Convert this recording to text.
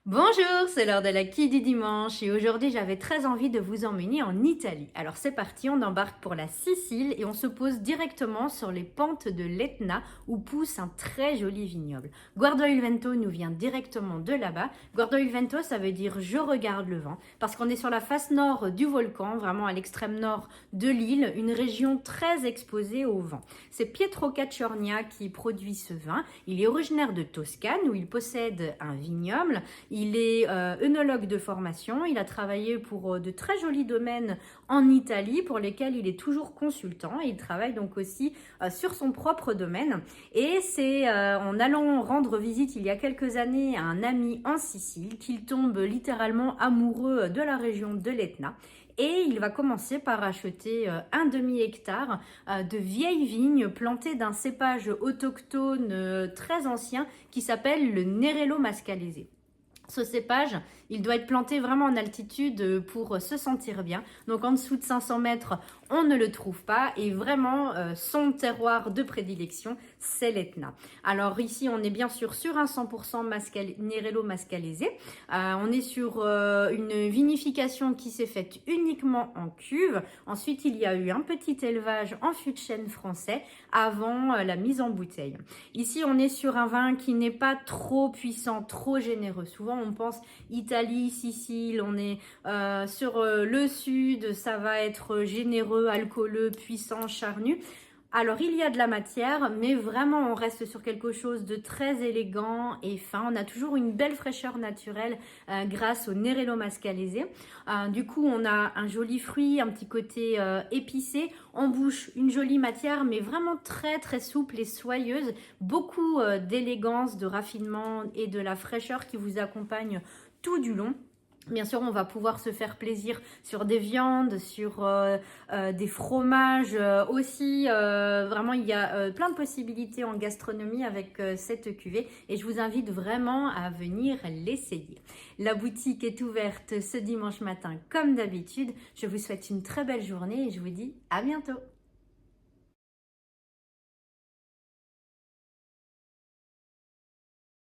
Bonjour, c'est l'heure de la qui du dimanche et aujourd'hui j'avais très envie de vous emmener en Italie. Alors c'est parti, on embarque pour la Sicile et on se pose directement sur les pentes de l'Etna où pousse un très joli vignoble. Guardo il Vento nous vient directement de là-bas. Guardo il Vento, ça veut dire je regarde le vent parce qu'on est sur la face nord du volcan, vraiment à l'extrême nord de l'île, une région très exposée au vent. C'est Pietro Cacciornia qui produit ce vin. Il est originaire de Toscane où il possède un vignoble. Il est œnologue de formation, il a travaillé pour de très jolis domaines en Italie pour lesquels il est toujours consultant et il travaille donc aussi sur son propre domaine. Et c'est en allant rendre visite il y a quelques années à un ami en Sicile qu'il tombe littéralement amoureux de la région de l'Etna. Et il va commencer par acheter un demi-hectare de vieilles vignes plantées d'un cépage autochtone très ancien qui s'appelle le Nerello Mascalese. Ce cépage, il doit être planté vraiment en altitude pour se sentir bien. Donc en dessous de 500 mètres, on ne le trouve pas. Et vraiment, son terroir de prédilection, c'est l'Etna. Alors ici, on est bien sûr sur un 100% Nerello Mascalese. On est sur une vinification qui s'est faite uniquement en cuve. Ensuite, il y a eu un petit élevage en fût de chêne français avant la mise en bouteille. Ici, on est sur un vin qui n'est pas trop puissant, trop généreux. Souvent, on pense Italie, Sicile, on est sur le sud, ça va être généreux, alcooleux, puissant, charnu. Alors, il y a de la matière, mais vraiment, on reste sur quelque chose de très élégant et fin. On a toujours une belle fraîcheur naturelle grâce au Nerello Mascalese. Du coup, on a un joli fruit, un petit côté épicé. En bouche, une jolie matière, mais vraiment très, très souple et soyeuse. Beaucoup d'élégance, de raffinement et de la fraîcheur qui vous accompagne tout du long. Bien sûr, on va pouvoir se faire plaisir sur des viandes, sur des fromages aussi. Vraiment, il y a plein de possibilités en gastronomie avec cette cuvée et je vous invite vraiment à venir l'essayer. La boutique est ouverte ce dimanche matin comme d'habitude. Je vous souhaite une très belle journée et je vous dis à bientôt.